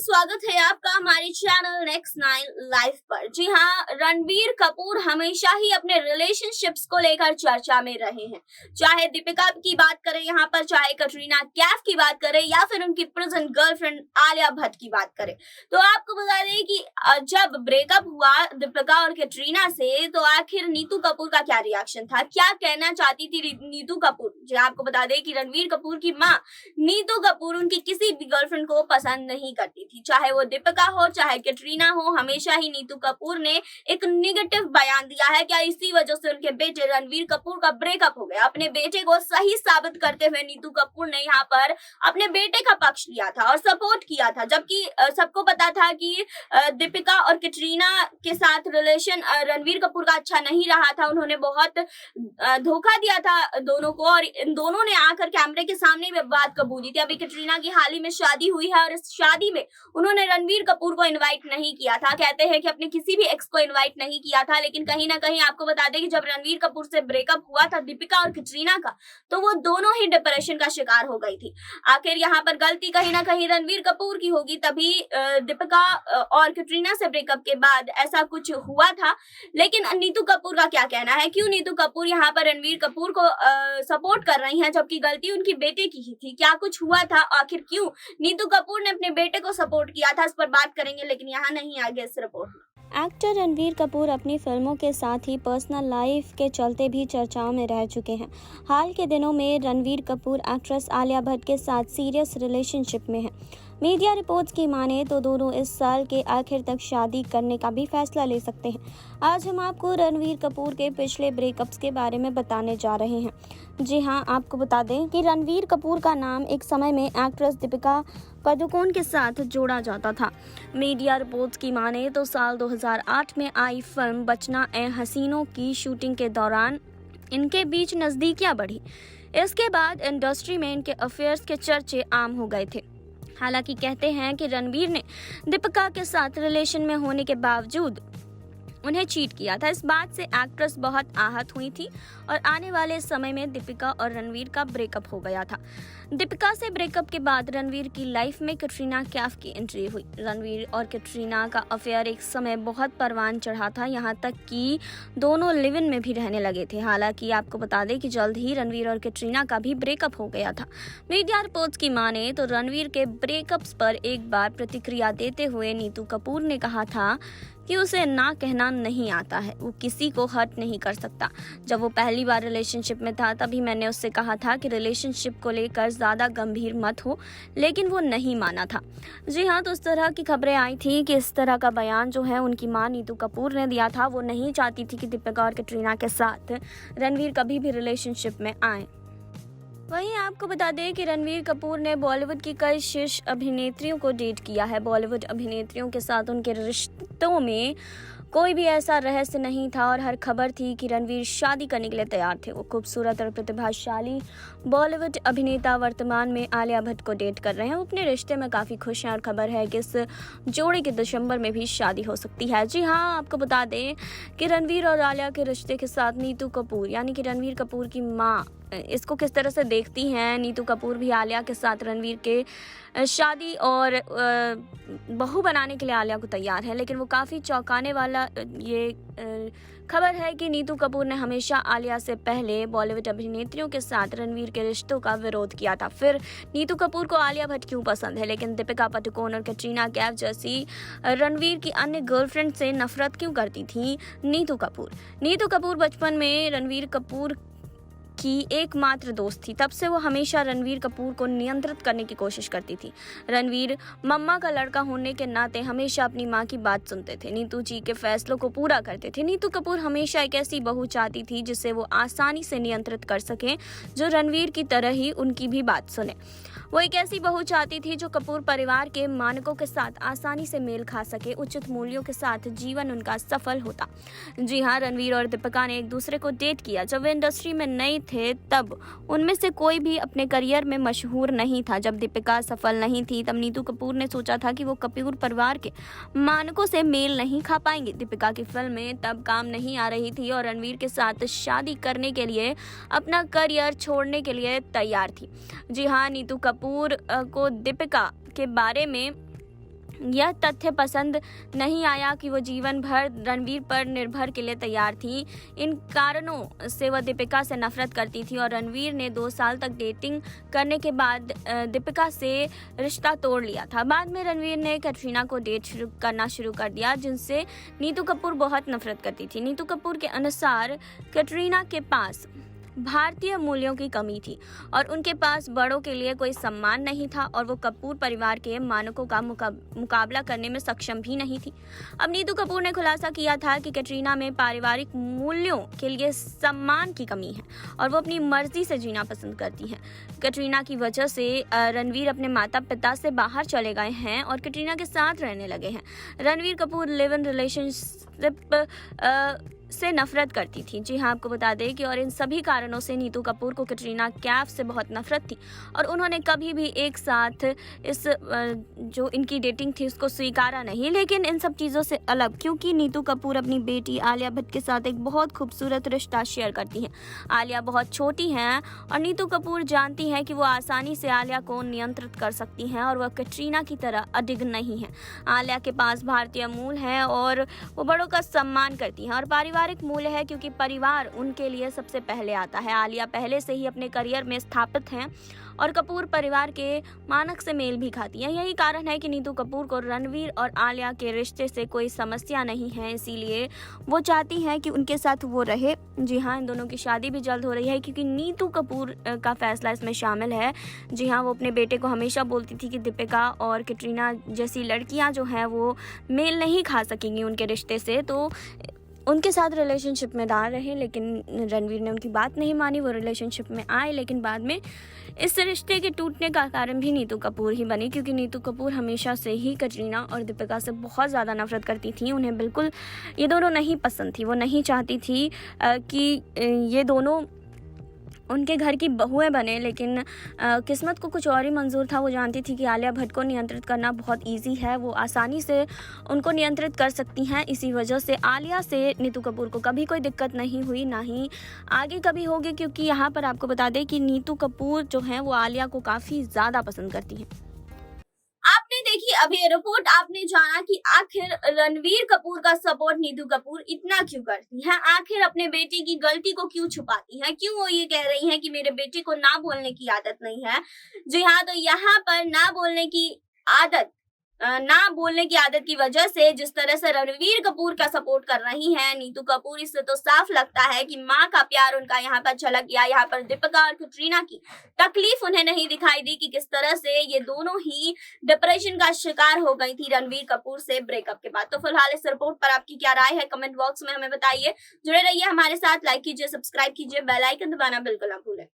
स्वागत है आपका हमारे चैनल नेक्स्ट 9 लाइव पर। जी हाँ, रणबीर कपूर हमेशा ही अपने रिलेशनशिप्स को लेकर चर्चा में रहे हैं। चाहे दीपिका की बात करें यहाँ पर, चाहे कटरीना कैफ की बात करें या फिर उनकी प्रेजेंट गर्लफ्रेंड आलिया भट्ट की बात करें। तो आपको बता दें कि जब ब्रेकअप हुआ दीपिका और कटरीना से, तो आखिर नीतू कपूर का क्या रिएक्शन था, क्या कहना चाहती थी नीतू कपूर। जी आपको बता दें कि रणबीर कपूर की माँ नीतू कपूर उनकी किसी भी गर्लफ्रेंड को पसंद नहीं करती थी, चाहे वो दीपिका हो चाहे कैटरीना हो। हमेशा ही नीतू कपूर ने एक नेगेटिव बयान दिया है। क्या इसी वजह से उनके बेटे रणबीर कपूर का ब्रेकअप हो गया। अपने बेटे को सही साबित करते हुए नीतू कपूर ने यहाँ पर अपने बेटे का पक्ष लिया था और सपोर्ट किया था, जबकि सबको पता था कि दीपिका और कैटरीना के साथ रिलेशन रणबीर कपूर का अच्छा नहीं रहा था। उन्होंने बहुत धोखा दिया था दोनों को और इन दोनों ने आकर कैमरे के सामने में बात कबूली थी। अभी कैटरीना की हाल ही में शादी हुई है और इस शादी में उन्होंने रणबीर कपूर को इनवाइट नहीं किया था। कहते हैं कि अपने किसी भी एक्स को इनवाइट नहीं किया था, लेकिन कहीं ना कहीं आपको बता दें कि जब रणबीर कपूर से ब्रेकअप हुआ था दीपिका और कैटरीना का, तो वो दोनों ही डिप्रेशन का शिकार हो गई थी। आखिर यहाँ पर गलती कहीं ना कहीं रणबीर कपूर की होगी, तभी दीपिका और कैटरीना से ब्रेकअप के बाद ऐसा कुछ हुआ था। लेकिन नीतू कपूर का क्या कहना है, क्यों नीतू कपूर यहाँ पर रणबीर कपूर को सपोर्ट कर रही हैं, जबकि गलती उनकी बेटे की ही थी। क्या कुछ हुआ था, आखिर क्यों नीतू कपूर ने अपने बेटे को सपोर्ट किया था, इस पर बात करेंगे, लेकिन यहाँ नहीं आगे इस रिपोर्ट में। एक्टर रणबीर कपूर अपनी फिल्मों के साथ ही पर्सनल लाइफ के चलते भी चर्चाओं में रह चुके हैं। हाल के दिनों में रणबीर कपूर एक्ट्रेस आलिया भट्ट के साथ सीरियस रिलेशनशिप में हैं। मीडिया रिपोर्ट्स की माने तो दोनों इस साल के आखिर तक शादी करने का भी फैसला ले सकते हैं। आज हम आपको रणबीर कपूर के पिछले ब्रेकअप्स के बारे में बताने जा रहे हैं। जी हां, आपको बता दें कि रणबीर कपूर का नाम एक समय में एक्ट्रेस दीपिका पादुकोण के साथ जोड़ा जाता था। मीडिया रिपोर्ट्स की माने तो साल 2008 में आई फिल्म बचना ए हसीनों की शूटिंग के दौरान इनके बीच नज़दीकियां बढ़ी। इसके बाद इंडस्ट्री में इनके अफेयर्स के चर्चे आम हो गए थे। हालांकि कहते हैं कि रणबीर ने दीपिका के साथ रिलेशन में होने के बावजूद उन्हें चीट किया था। इस बात से एक्ट्रेस बहुत आहत हुई थी और आने वाले समय में दीपिका और रणबीर का ब्रेकअप हो गया था। दीपिका से ब्रेकअप के बाद रणबीर की लाइफ में कटरीना कैफ की एंट्री हुई। रणबीर और कटरीना का अफेयर एक समय बहुत परवान चढ़ा था, यहाँ तक कि दोनों लिव इन में भी रहने लगे थे। हालांकि आपको बता दें कि जल्द ही रणबीर और कटरीना का भी ब्रेकअप हो गया था। मीडिया रिपोर्ट्स की माने तो रणबीर के ब्रेकअप्स पर एक बार प्रतिक्रिया देते हुए नीतू कपूर ने कहा था कि उसे ना कहना नहीं आता है, वो किसी को हर्ट नहीं कर सकता। जब वो पहली बार रिलेशनशिप में था तभी मैंने उससे कहा था कि रिलेशनशिप को लेकर ज़्यादा गंभीर मत हो, लेकिन वो नहीं माना था। जी हाँ, तो इस तरह की खबरें आई थी कि इस तरह का बयान जो है उनकी मां नीतू कपूर ने दिया था। वो नहीं चाहती थी कि दीपिका और कैटरीना के साथ रणबीर कभी भी रिलेशनशिप में आए। वहीं आपको बता दें कि रणबीर कपूर ने बॉलीवुड की कई शीर्ष अभिनेत्रियों को डेट किया है। बॉलीवुड अभिनेत्रियों के साथ उनके रिश्तों में कोई भी ऐसा रहस्य नहीं था और हर खबर थी कि रणबीर शादी करने के लिए तैयार थे। वो खूबसूरत और प्रतिभाशाली बॉलीवुड अभिनेता वर्तमान में आलिया भट्ट को डेट कर रहे हैं। वो अपने रिश्ते में काफ़ी खुश हैं और खबर है कि इस जोड़ी के दिसंबर में भी शादी हो सकती है। जी हाँ, आपको बता दें कि रणबीर और आलिया के रिश्ते के साथ नीतू कपूर यानी कि रणबीर कपूर की माँ इसको किस तरह से देखती हैं। नीतू कपूर भी आलिया के साथ रणबीर के शादी और बहू बनाने के लिए आलिया को तैयार है, लेकिन वो काफ़ी चौंकाने वाला ये खबर है कि नीतू कपूर ने हमेशा आलिया से पहले बॉलीवुड अभिनेत्रियों के साथ रणबीर के रिश्तों का विरोध किया था। फिर नीतू कपूर को आलिया भट्ट क्यों पसंद है, लेकिन दीपिका पादुकोण और कटरीना कैफ जैसी रणबीर की अन्य गर्लफ्रेंड से नफरत क्यों करती थी नीतू कपूर। नीतू कपूर बचपन में रणबीर कपूर की एकमात्र दोस्त थी। तब से वो हमेशा रणबीर कपूर को नियंत्रित करने की कोशिश करती थी। रणबीर मम्मा का लड़का होने के नाते हमेशा अपनी माँ की बात सुनते थे, नीतू जी के फैसलों को पूरा करते थे। नीतू कपूर हमेशा एक ऐसी बहू चाहती थी जिसे वो आसानी से नियंत्रित कर सके, जो रणबीर की तरह ही उनकी भी बात सुने। वो एक ऐसी बहू चाहती थी जो कपूर परिवार के मानकों के साथ आसानी से मेल खा सके, उचित मूल्यों के साथ जीवन उनका सफल होता। जी हाँ, रणबीर और दीपिका ने एक दूसरे को डेट किया जब वे इंडस्ट्री में नए थे। तब उनमें से कोई भी अपने करियर में मशहूर नहीं था। जब दीपिका सफल नहीं थी तब नीतू कपूर ने सोचा था कि वो कपूर परिवार के मानकों से मेल नहीं खा पाएंगे। दीपिका की फिल्में तब काम नहीं आ रही थी और रणबीर के साथ शादी करने के लिए अपना करियर छोड़ने के लिए तैयार थी। जी हाँ, नीतू कपूर को दीपिका के बारे में यह तथ्य पसंद नहीं आया कि वो जीवन भर रणवीर पर निर्भर के लिए तैयार थी। इन कारणों से वह दीपिका से नफरत करती थी और रणवीर ने 2 साल तक डेटिंग करने के बाद दीपिका से रिश्ता तोड़ लिया था। बाद में रणवीर ने कैटरीना को डेट करना शुरू कर दिया, जिनसे नीतू कपूर बहुत नफरत करती थी। नीतू कपूर के अनुसार कैटरीना के पास भारतीय मूल्यों की कमी थी और उनके पास बड़ों के लिए कोई सम्मान नहीं था और वो कपूर परिवार के मानकों का मुकाबला करने में सक्षम भी नहीं थी। अब नीतू कपूर ने खुलासा किया था कि कैटरीना में पारिवारिक मूल्यों के लिए सम्मान की कमी है और वो अपनी मर्जी से जीना पसंद करती है। कैटरीना की वजह से रणवीर अपने माता पिता से बाहर चले गए हैं और कैटरीना के साथ रहने लगे हैं। Ranveer Kapoor live in relationship से नफरत करती थी। जी हाँ, आपको बता दें कि और इन सभी कारणों से नीतू कपूर को कैटरीना कैफ से बहुत नफरत थी और उन्होंने कभी भी एक साथ इस जो इनकी डेटिंग थी उसको स्वीकारा नहीं। लेकिन इन सब चीज़ों से अलग, क्योंकि नीतू कपूर अपनी बेटी आलिया भट्ट के साथ एक बहुत खूबसूरत रिश्ता शेयर करती हैं। आलिया बहुत छोटी हैं और नीतू कपूर जानती हैं कि वो आसानी से आलिया को नियंत्रित कर सकती हैं और वह कैटरीना की तरह अडिग नहीं है। आलिया के पास भारतीय मूल है और वो बड़ों का सम्मान करती हैं और पारिवारिक मूल्य है, क्योंकि परिवार उनके लिए सबसे पहले आता है। आलिया पहले से ही अपने करियर में स्थापित हैं और कपूर परिवार के मानक से मेल भी खाती है। यही कारण है कि नीतू कपूर को रणवीर और आलिया के रिश्ते से कोई समस्या नहीं है, इसीलिए वो चाहती हैं कि उनके साथ वो रहे। जी हाँ, इन दोनों की शादी भी जल्द हो रही है, क्योंकि नीतू कपूर का फैसला इसमें शामिल है। जी हाँ, वो अपने बेटे को हमेशा बोलती थी कि दीपिका और कैटरीना जैसी लड़कियाँ जो हैं वो मेल नहीं खा सकेंगी उनके रिश्ते से, तो उनके साथ रिलेशनशिप में ना रहे। लेकिन रणवीर ने उनकी बात नहीं मानी, वो रिलेशनशिप में आए, लेकिन बाद में इस रिश्ते के टूटने का कारण भी नीतू कपूर ही बनी, क्योंकि नीतू कपूर हमेशा से ही कैटरीना और दीपिका से बहुत ज़्यादा नफरत करती थी। उन्हें बिल्कुल ये दोनों नहीं पसंद थी। वो नहीं चाहती थी कि ये दोनों उनके घर की बहुएं बने, लेकिन किस्मत को कुछ और ही मंजूर था। वो जानती थी कि आलिया भट्ट को नियंत्रित करना बहुत इजी है, वो आसानी से उनको नियंत्रित कर सकती हैं। इसी वजह से आलिया से नीतू कपूर को कभी कोई दिक्कत नहीं हुई, ना ही आगे कभी होगी, क्योंकि यहाँ पर आपको बता दें कि नीतू कपूर जो हैं वो आलिया को काफ़ी ज़्यादा पसंद करती हैं। आपने देखी अभी ये रिपोर्ट, आपने जाना कि आखिर रणवीर कपूर का सपोर्ट नीतू कपूर इतना क्यों करती है, आखिर अपने बेटे की गलती को क्यों छुपाती है, क्यों वो ये कह रही है कि मेरे बेटे को ना बोलने की आदत नहीं है। जी हाँ, तो यहाँ पर ना बोलने की आदत की वजह से जिस तरह से रणवीर कपूर का सपोर्ट कर रही हैं नीतू कपूर, इससे तो साफ लगता है कि माँ का प्यार उनका यहाँ पर झलक गया। यहाँ पर दीपिका और कैटरीना की तकलीफ उन्हें नहीं दिखाई दी कि किस तरह से ये दोनों ही डिप्रेशन का शिकार हो गई थी रणवीर कपूर से ब्रेकअप के बाद। तो फिलहाल इस रिपोर्ट पर आपकी क्या राय है, कमेंट बॉक्स में हमें बताइए। जुड़े रहिए हमारे साथ, लाइक कीजिए, सब्सक्राइब कीजिए, बेल आइकन दबाना बिल्कुल ना भूलें।